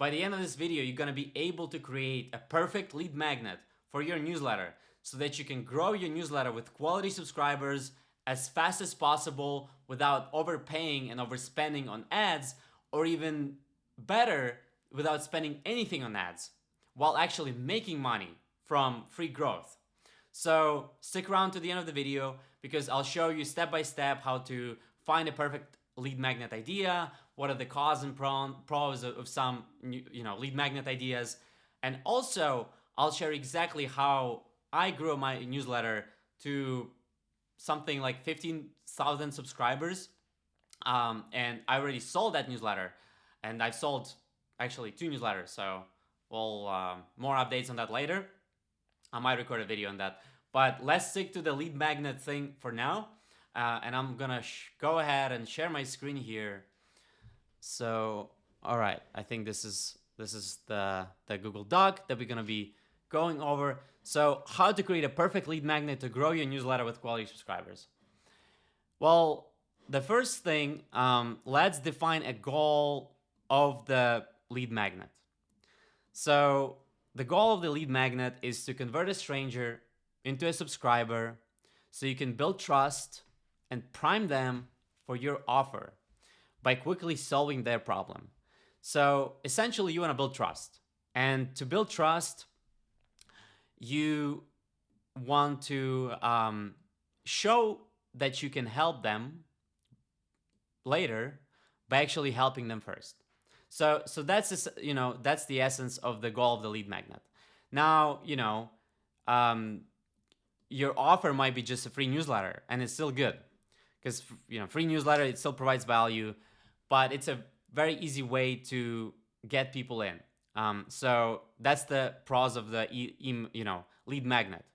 By the end of this video, you're gonna be able to create a perfect lead magnet for your newsletter so that you can grow your newsletter with quality subscribers as fast as possible without overpaying and overspending on ads, or even better, without spending anything on ads, while actually making money from free growth. So stick around to the end of the video because I'll show you step by step how to find a perfect lead magnet idea, what are the cons and pros of some lead magnet ideas, and also I'll share exactly how I grew my newsletter to something like 15,000 subscribers, and I already sold that newsletter, and I've sold actually 2 newsletters, so we'll more updates on that later. I might record a video on that, but let's stick to the lead magnet thing for now. And I'm gonna go ahead and share my screen here. So, all right, I think this is the Google Doc that we're gonna be going over. So, how to create a perfect lead magnet to grow your newsletter with quality subscribers. Well, the first thing, let's define a goal of the lead magnet. So, the goal of the lead magnet is to convert a stranger into a subscriber so you can build trust and prime them for your offer by quickly solving their problem. So essentially, you want to build trust. And to build trust, you want to show that you can help them later by actually helping them first. So that's that's the essence of the goal of the lead magnet. Now, your offer might be just a free newsletter, and it's still good because free newsletter, it still provides value, but it's a very easy way to get people in. So that's the pros of the lead magnet.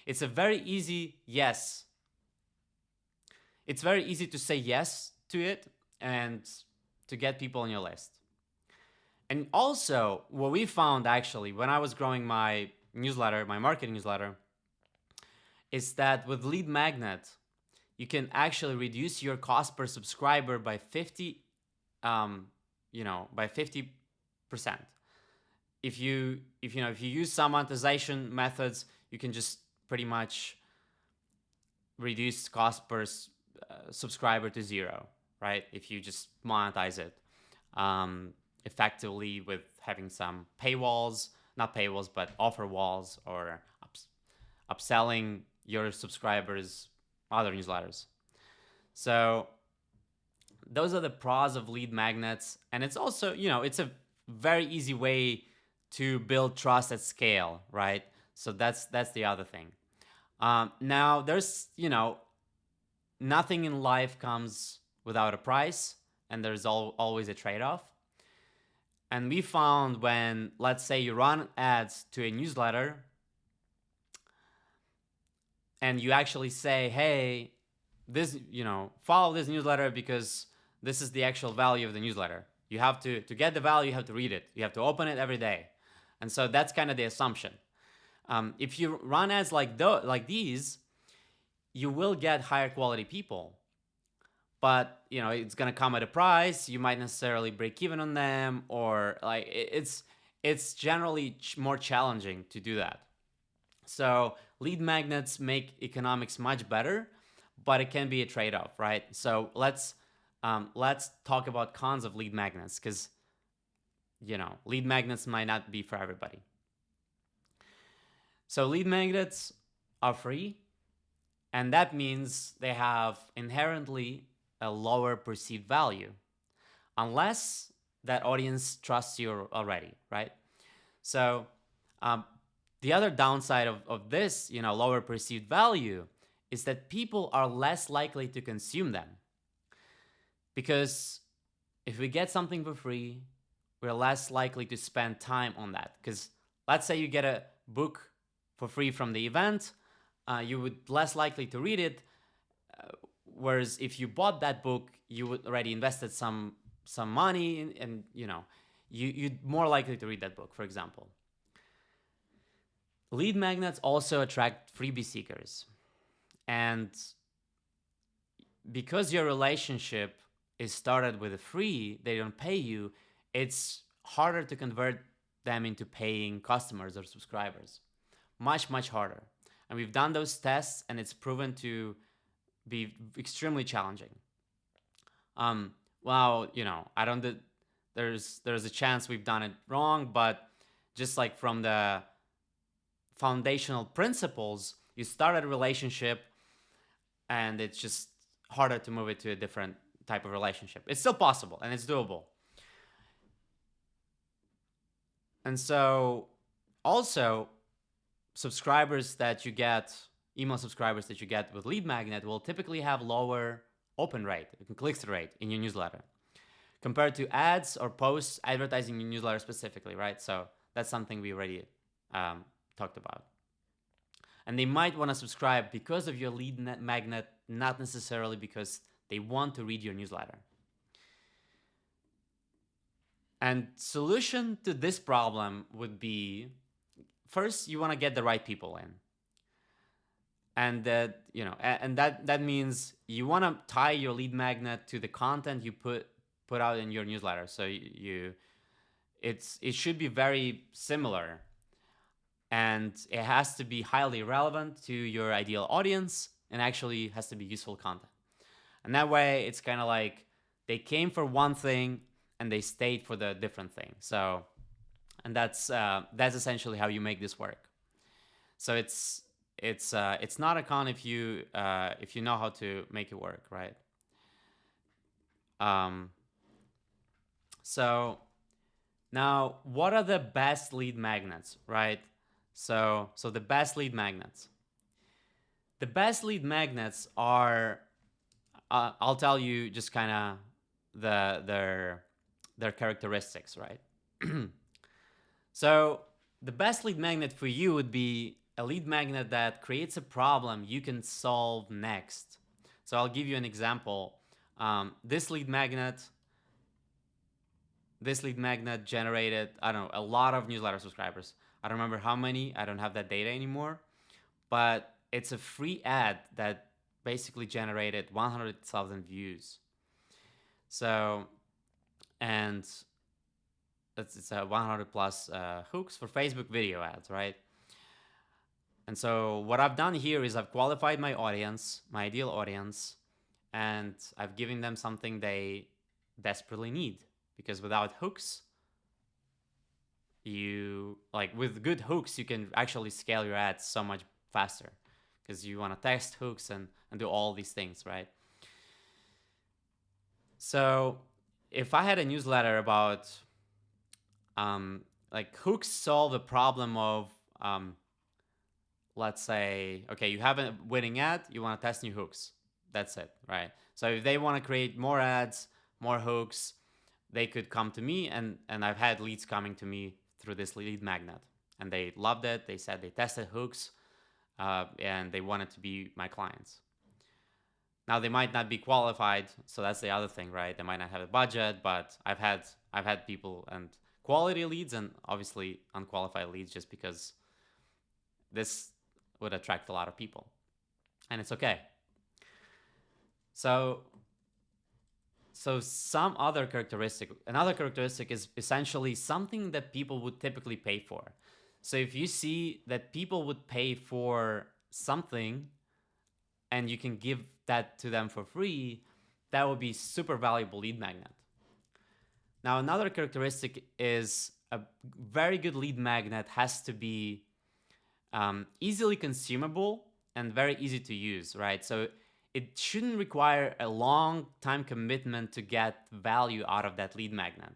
It's a very easy yes. It's very easy to say yes to it and to get people on your list. And also, what we found actually when I was growing my newsletter, my marketing newsletter, is that with lead magnet, you can actually reduce your cost per subscriber by 50%. If you use some monetization methods, you can just pretty much reduce cost per subscriber to 0, right? If you just monetize it effectively with having some paywalls, not paywalls, but offer walls, or upselling your subscribers other newsletters. So those are the pros of lead magnets, and it's also it's a very easy way to build trust at scale, right? So that's the other thing. Now there's nothing in life comes without a price, and there's always a trade-off. And we found when, let's say, you run ads to a newsletter and you actually say, hey, this, follow this newsletter because this is the actual value of the newsletter. You have to get the value, you have to read it. You have to open it every day. And so that's kind of the assumption. If you run ads like these, you will get higher quality people. But it's gonna come at a price. You might necessarily break even on them, or like it's generally more challenging to do that. So lead magnets make economics much better, but it can be a trade-off, right? So let's talk about cons of lead magnets, because lead magnets might not be for everybody. So lead magnets are free, and that means they have inherently a lower perceived value, unless that audience trusts you already, right? So the other downside of this, lower perceived value, is that people are less likely to consume them. Because if we get something for free, we're less likely to spend time on that. Because let's say you get a book for free from the event, you would less likely to read it. Whereas if you bought that book, you would already invested some money, and you'd more likely to read that book, for example. Lead magnets also attract freebie seekers. And because your relationship is started with a free, they don't pay you, it's harder to convert them into paying customers or subscribers. Much, much harder. And we've done those tests, and it's proven to be extremely challenging. Well, I don't. There's a chance we've done it wrong, but just like from the foundational principles, you start a relationship, and it's just harder to move it to a different type of relationship. It's still possible, and it's doable. And so, also, subscribers that you get, email subscribers that you get with lead magnet will typically have lower open rate, click-through rate in your newsletter compared to ads or posts advertising your newsletter specifically, right? So that's something we already talked about. And they might want to subscribe because of your lead magnet, not necessarily because they want to read your newsletter. And solution to this problem would be, first, you want to get the right people in. And that means you want to tie your lead magnet to the content you put out in your newsletter. So it should be very similar, and it has to be highly relevant to your ideal audience, and actually has to be useful content. And that way, it's kind of like they came for one thing and they stayed for the different thing. So, and that's essentially how you make this work. So it's not a con if you know how to make it work, right? So now, what are the best lead magnets, right? So the best lead magnets. The best lead magnets are, I'll tell you just kind of their characteristics, right? So the best lead magnet for you would be a lead magnet that creates a problem you can solve next. So I'll give you an example. This lead magnet generated, I don't know, a lot of newsletter subscribers. I don't remember how many. I don't have that data anymore. But it's a free ad that basically generated 100,000 views. So, and it's 100 plus hooks for Facebook video ads, right? And so what I've done here is I've qualified my audience, my ideal audience, and I've given them something they desperately need. Because without hooks, with good hooks, you can actually scale your ads so much faster. Because you want to test hooks and do all these things, right? So if I had a newsletter about hooks solve the problem of let's say, okay, you have a winning ad, you want to test new hooks. That's it, right? So if they want to create more ads, more hooks, they could come to me, and I've had leads coming to me through this lead magnet, and they loved it. They said they tested hooks, and they wanted to be my clients. Now they might not be qualified, so that's the other thing, right? They might not have a budget, but I've had people and quality leads and obviously unqualified leads, just because this would attract a lot of people, and it's okay. So another characteristic is essentially something that people would typically pay for. So if you see that people would pay for something and you can give that to them for free, that would be super valuable lead magnet. Now, another characteristic is a very good lead magnet has to be easily consumable and very easy to use, right? So it shouldn't require a long time commitment to get value out of that lead magnet.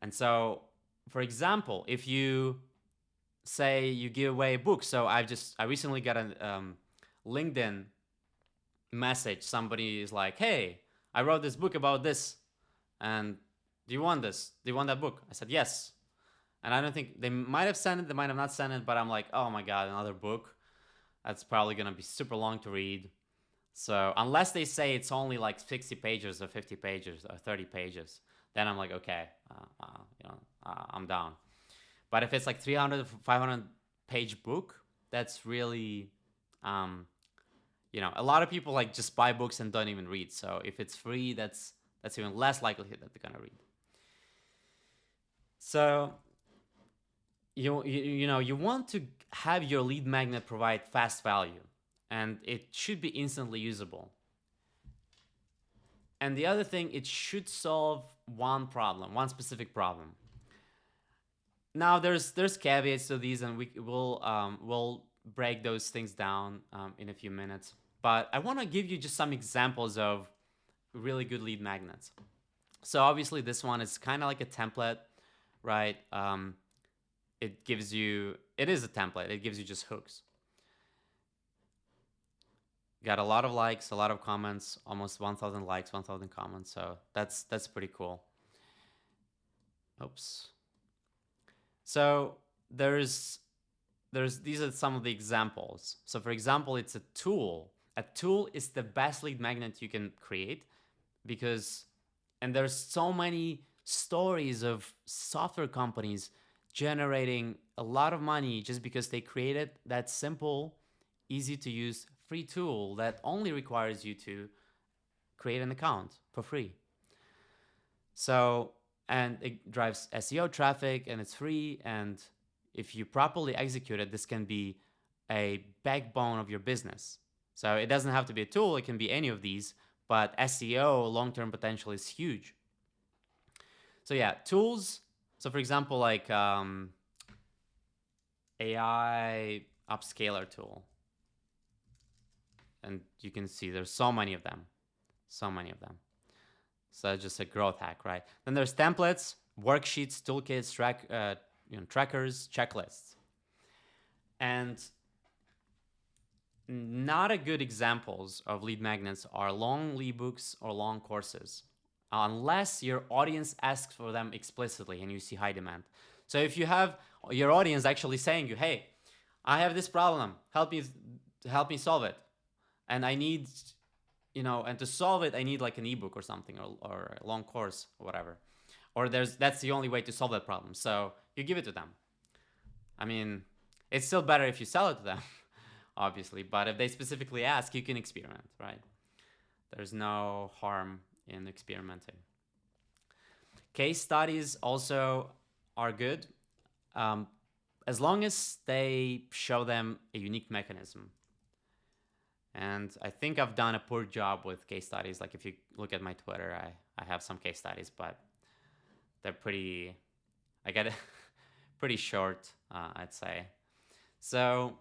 And so, for example, if you say you give away a book, so I recently got a LinkedIn message. Somebody is like, "Hey, I wrote this book about this, and do you want this? Do you want that book?" I said yes. And I don't think they might have sent it, they might have not sent it, but I'm like, oh my God, another book. That's probably gonna be super long to read. So unless they say it's only like 60 pages or 50 pages or 30 pages, then I'm like, okay, I'm down. But if it's like 300, 500 page book, that's really, a lot of people like just buy books and don't even read. So if it's free, that's even less likelihood that they're gonna read. So you want to have your lead magnet provide fast value, and it should be instantly usable. And the other thing, it should solve one specific problem. Now there's caveats to these, and we'll break those things down in a few minutes. But I want to give you just some examples of really good lead magnets. So obviously this one is kind of like a template, right? It is a template. It gives you just hooks. Got a lot of likes, a lot of comments, almost 1,000 likes, 1,000 comments. So that's pretty cool. Oops. So there's these are some of the examples. So for example, it's a tool. A tool is the best lead magnet you can create because, and there's so many stories of software companies generating a lot of money just because they created that simple, easy to use free tool that only requires you to create an account for free. So, and it drives SEO traffic and it's free. And if you properly execute it, this can be a backbone of your business. So it doesn't have to be a tool, it can be any of these, but SEO long-term potential is huge. So yeah, tools. So for example, like AI upscaler tool. And you can see there's so many of them. So many of them. So it's just a growth hack, right? Then there's templates, worksheets, toolkits, trackers, checklists. And not a good examples of lead magnets are long ebooks or long courses, unless your audience asks for them explicitly and you see high demand. So if you have your audience actually saying you, hey, I have this problem, help me solve it, and I need, and to solve it I need like an ebook or something, or a long course or whatever, or that's the only way to solve that problem. So you give it to them. I mean, it's still better if you sell it to them, obviously, but if they specifically ask, you can experiment, right? There's no harm in experimenting. Case studies also are good, as long as they show them a unique mechanism. And I think I've done a poor job with case studies. Like if you look at my Twitter, I have some case studies, but they're pretty, I get it, pretty short, I'd say. So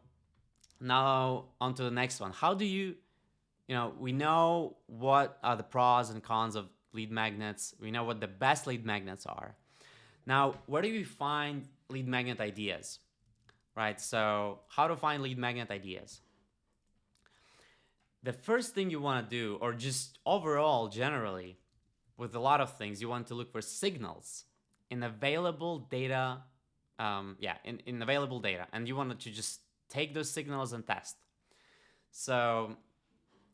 now on to the next one. How do you, we know what are the pros and cons of lead magnets. We know what the best lead magnets are. Now, where do we find lead magnet ideas, right? So how to find lead magnet ideas? The first thing you want to do, or just overall generally with a lot of things, you want to look for signals in available data. In available data, and you want to just take those signals and test. So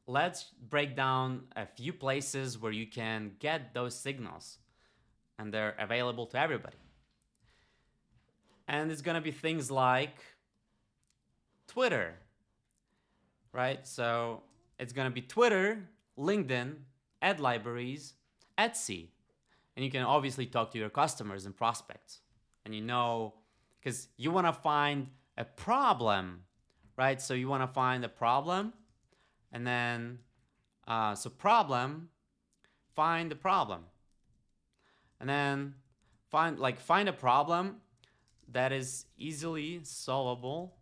let's break down a few places where you can get those signals and they're available to everybody. And it's going to be things like Twitter, right? So it's going to be Twitter, LinkedIn, ad libraries, Etsy. And you can obviously talk to your customers and prospects. And because you want to find a problem, right? So you want to find a problem, and then, problem, find the problem. And then find a problem that is easily solvable.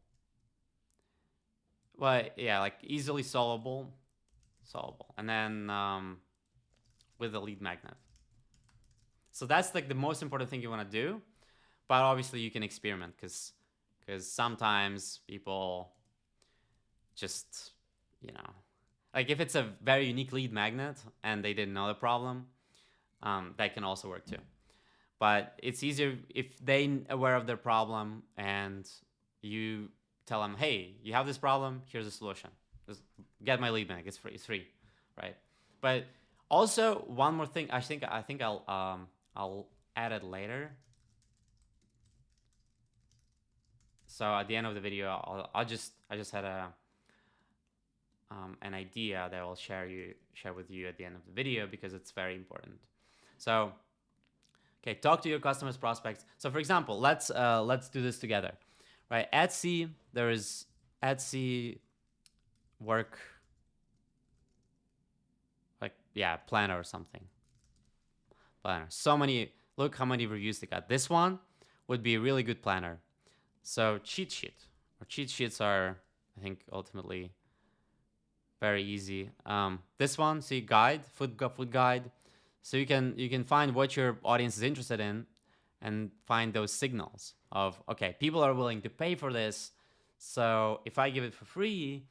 Well, yeah, like easily solvable. And then with a lead magnet. So that's like the most important thing you want to do. But obviously you can experiment because sometimes people just, like if it's a very unique lead magnet and they didn't know the problem, that can also work too. But it's easier if they're aware of their problem and you tell them, hey, you have this problem, here's a solution. Just get my lead magnet, it's free, right? But also one more thing, I think I'll add it later. So at the end of the video, I just had an idea that I'll share with you at the end of the video because it's very important. So Okay, talk to your customers, prospects. So for example, let's do this together, right? Etsy, there is Etsy work, like, yeah, planner or something. Planner. So many, look how many reviews they got. This one would be a really good planner. So cheat sheet, or cheat sheets are, I think, ultimately very easy. This one, see, guide, food guide. So you can find what your audience is interested in, and find those signals of, okay, people are willing to pay for this. So if I give it for free,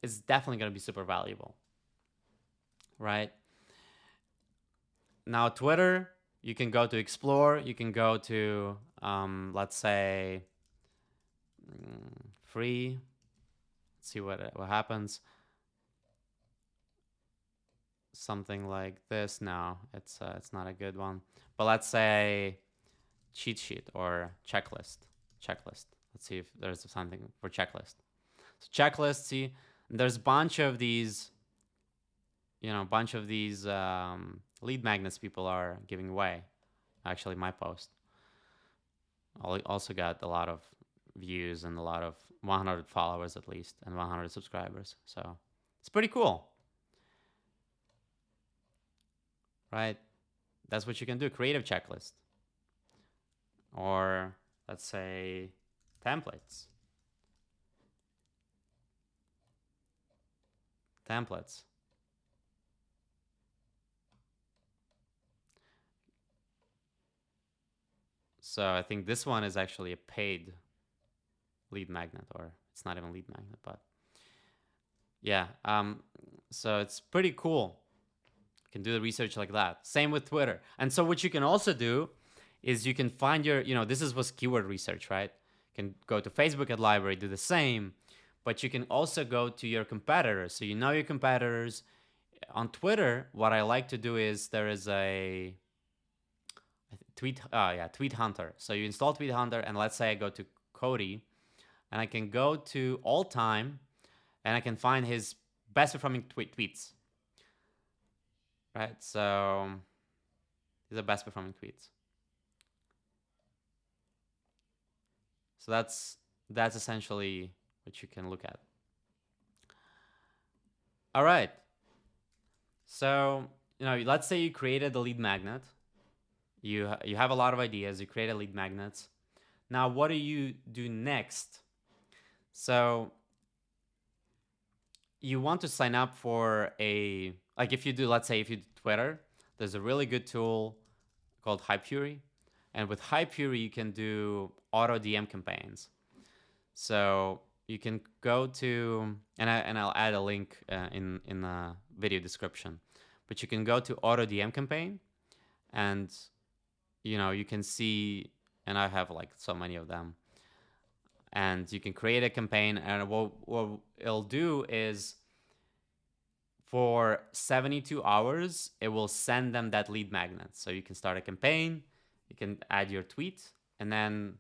it's definitely going to be super valuable, right? Now Twitter, you can go to explore. You can go to, let's say, free. Let's see what happens. Something like this. No, it's not a good one. But let's say cheat sheet or checklist. Checklist. Let's see if there's something for checklist. So checklist. See, there's a bunch of these. Bunch of these lead magnets people are giving away. Actually, my post also got a lot of views and a lot of 100 followers at least, and 100 subscribers. So it's pretty cool, right? That's what you can do. Creative checklist, or let's say templates. Templates. So I think this one is actually a paid lead magnet, or it's not even lead magnet, but yeah. So it's pretty cool. You can do the research like that. Same with Twitter. And so what you can also do is you can find your, this was keyword research, right? You can go to Facebook ad library, do the same, but you can also go to your competitors. So you know your competitors. On Twitter, what I like to do is there is a tweet Hunter. So you install Tweet Hunter, and let's say I go to Cody, and I can go to all time, and I can find his best performing tweets. Right? So these are best performing tweets. So that's essentially what you can look at. All right. So, let's say you created a lead magnet. You have a lot of ideas. You create a lead magnet. Now, what do you do next? So you want to sign up for if you do Twitter, there's a really good tool called Hypefury. And with Hypefury, you can do auto DM campaigns. So you can go to, and I'll add a link in the video description, but you can go to auto DM campaign, and you can see, and I have like so many of them, and you can create a campaign, and what it'll do is for 72 hours, it will send them that lead magnet. So you can start a campaign, you can add your tweet, and then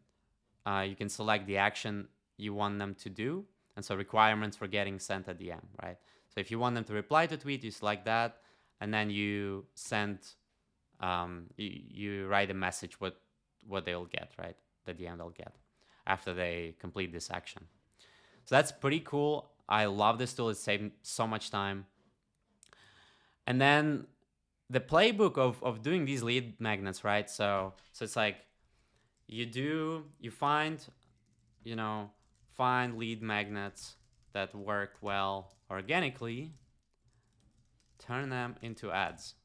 you can select the action you want them to do. And so requirements for getting sent a DM, right? So if you want them to reply to tweet, you select that, and then you send, you write a message what they'll get, right? The DM they'll get after they complete this action. So that's pretty cool. I love this tool. It saved so much time. And then the playbook of doing these lead magnets, right? So it's like you find lead magnets that work well organically, turn them into ads.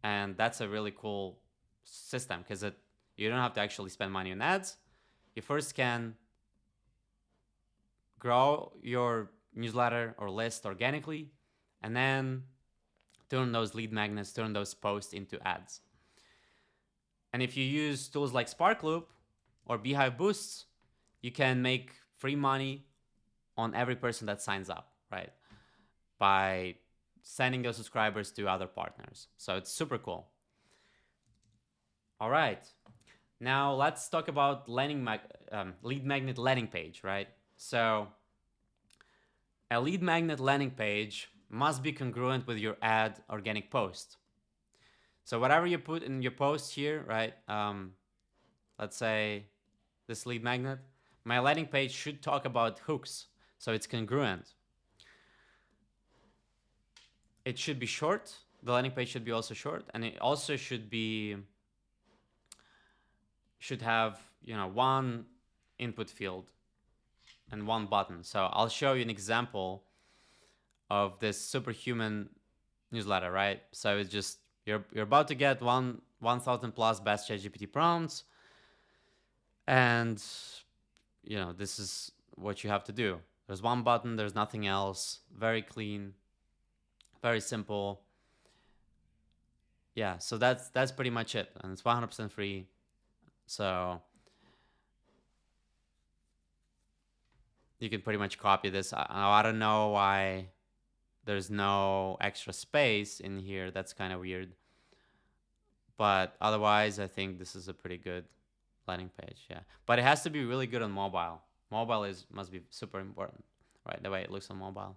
And that's a really cool system because you don't have to actually spend money on ads. You first can grow your newsletter or list organically, and then turn those lead magnets, turn those posts into ads. And if you use tools like Sparkloop or Beehive Boosts, you can make free money on every person that signs up, right? By sending those subscribers to other partners. So it's super cool. All right. Now let's talk about lead magnet landing page, right? So a lead magnet landing page must be congruent with your ad organic post. So whatever you put in your post here, right? Let's say this lead magnet, my landing page should talk about hooks, so it's congruent. It should be short. The landing page should be also short, and it also should have, you know, one input field and one button. So I'll show you an example of this superhuman newsletter, right? So it's just you're about to get 1,000 plus best ChatGPT prompts, and you know, this is what you have to do. There's one button, there's nothing else. Very clean, very simple. Yeah, so that's pretty much it, and it's 100% free. So you can pretty much copy this. I don't know why there's no extra space in here. That's kind of weird. But otherwise, I think this is a pretty good landing page. Yeah, but it has to be really good on mobile. Mobile must be super important, right? The way it looks on mobile.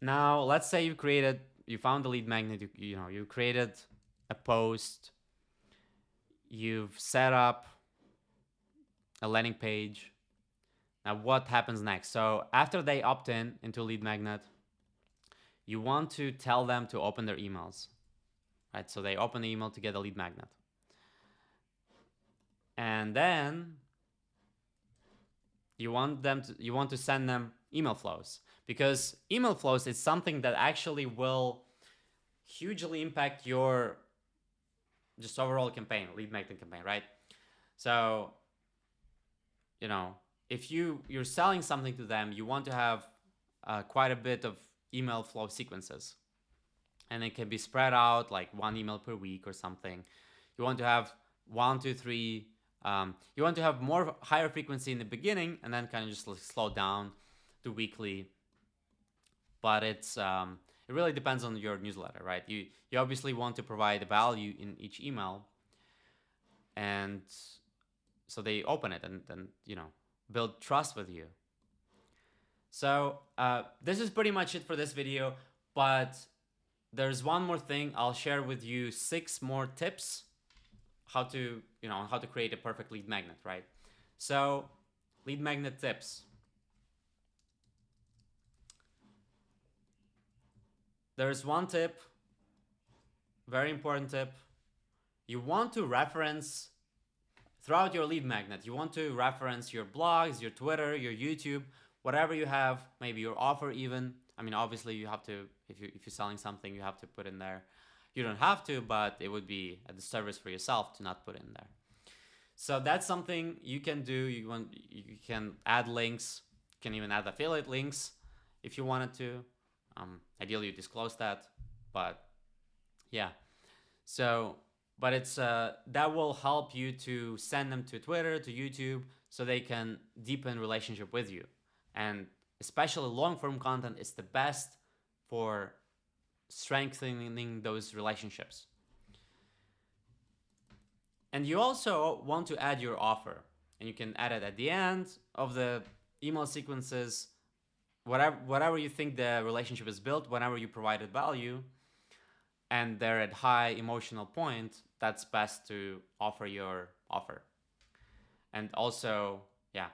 Now, let's say you found the lead magnet. You created a post. You've set up a landing page. Now, what happens next? So after they opt in into lead magnet, you want to tell them to open their emails, right? So they open the email to get a lead magnet. And then you want to send them email flows, because email flows is something that actually will hugely impact your just overall campaign, lead magnet campaign, right? So, you know, if you're selling something to them, you want to have quite a bit of email flow sequences, and it can be spread out like one email per week or something. You want to have 1, 2, 3. You want to have higher frequency in the beginning, and then kind of just slow down to weekly. But it really depends on your newsletter, right? You obviously want to provide value in each email, and so they open it and you know, build trust with you. So this is pretty much it for this video, but there's one more thing. I'll share with you 6 more tips how to create a perfect lead magnet, right? So lead magnet tips. There's one tip, very important tip. You want to reference throughout your lead magnet. You want to reference your blogs, your Twitter, your YouTube, whatever you have, maybe your offer even. I mean, obviously you have to, if you're selling something, you have to put in there. You don't have to, but it would be a disservice for yourself to not put in there. So that's something you can do. You can add links. You can even add affiliate links if you wanted to. Ideally, you disclose that, but yeah. So, but it's that will help you to send them to Twitter, to YouTube, so they can deepen relationship with you. And especially long-form content is the best for strengthening those relationships. And you also want to add your offer, and you can add it at the end of the email sequences, whatever you think the relationship is built, whenever you provided value and they're at high emotional point, that's best to offer your offer. And also, yeah,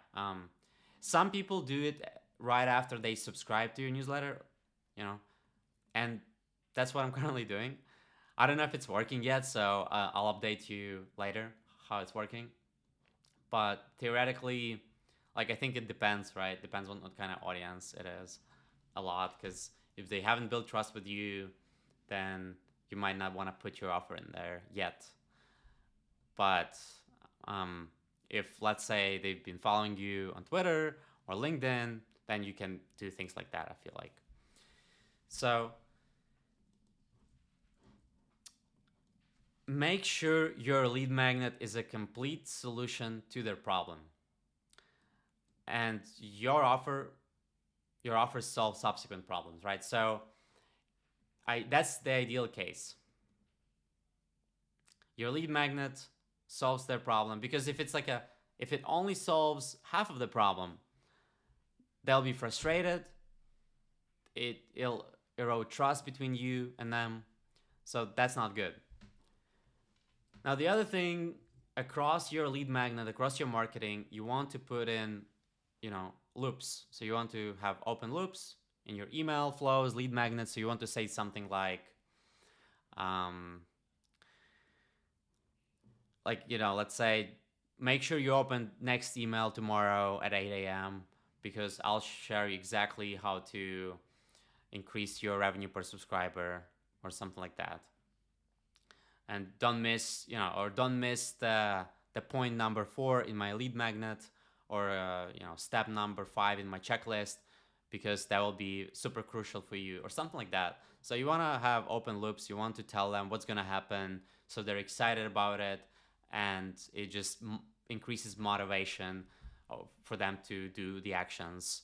some people do it right after they subscribe to your newsletter, you know, and that's what I'm currently doing. I don't know if it's working yet, so I'll update you later how it's working. But theoretically, like, I think it depends, right? Depends on what kind of audience it is a lot, because if they haven't built trust with you, then you might not want to put your offer in there yet. But if, let's say, they've been following you on Twitter or LinkedIn, then you can do things like that, I feel like. So make sure your lead magnet is a complete solution to their problem. And your offer solves subsequent problems, right? So that's the ideal case. Your lead magnet solves their problem, because if it only solves half of the problem, they'll be frustrated. erode trust between you and them. So that's not good. Now, the other thing, across your lead magnet, across your marketing, you want to put in, loops. So you want to have open loops in your email flows, lead magnets. So you want to say something like, let's say, make sure you open next email tomorrow at 8 a.m. because I'll share you exactly how to increase your revenue per subscriber or something like that. And don't miss, don't miss the point number 4 in my lead magnet, or step number 5 in my checklist, because that will be super crucial for you, or something like that. So you want to have open loops. You want to tell them what's going to happen, so they're excited about it, and it just increases motivation for them to do the actions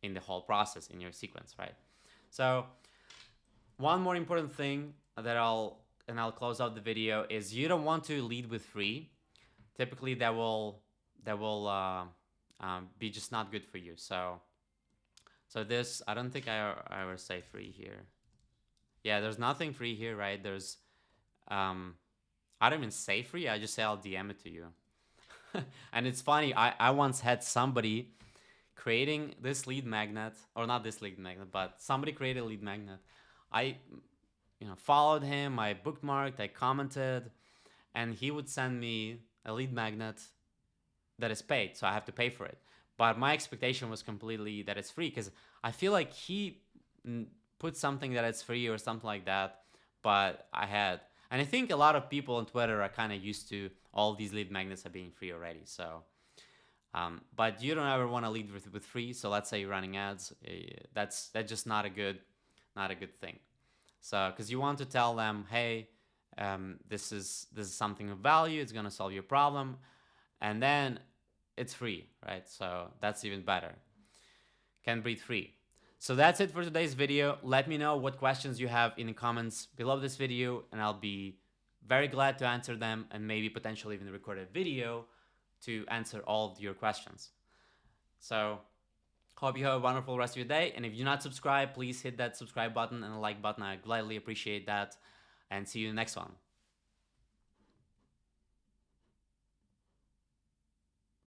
in the whole process in your sequence, right? So one more important thing that I'll close out the video is, you don't want to lead with free. Typically that will be just not good for you. So this, I don't think I ever say free here. Yeah, there's nothing free here, right? There's I don't even say free, I just say I'll DM it to you. And it's funny, I once had somebody creating this lead magnet, or not this lead magnet, but somebody created a lead magnet. I followed him, I bookmarked, I commented, and he would send me a lead magnet that is paid, so I have to pay for it. But my expectation was completely that it's free, because I feel like he put something that it's free or something like that, but and I think a lot of people on Twitter are kind of used to all these lead magnets are being free already. So, but you don't ever want to lead with free. So let's say you're running ads, that's just not a good thing. So, because you want to tell them, hey, this is something of value. It's gonna solve your problem, and then it's free, right? So that's even better. Can breathe free. So that's it for today's video. Let me know what questions you have in the comments below this video, and I'll be very glad to answer them, and maybe potentially even record a video to answer all of your questions. So hope you have a wonderful rest of your day. And if you're not subscribed, please hit that subscribe button and the like button. I gladly appreciate that. And see you in the next one.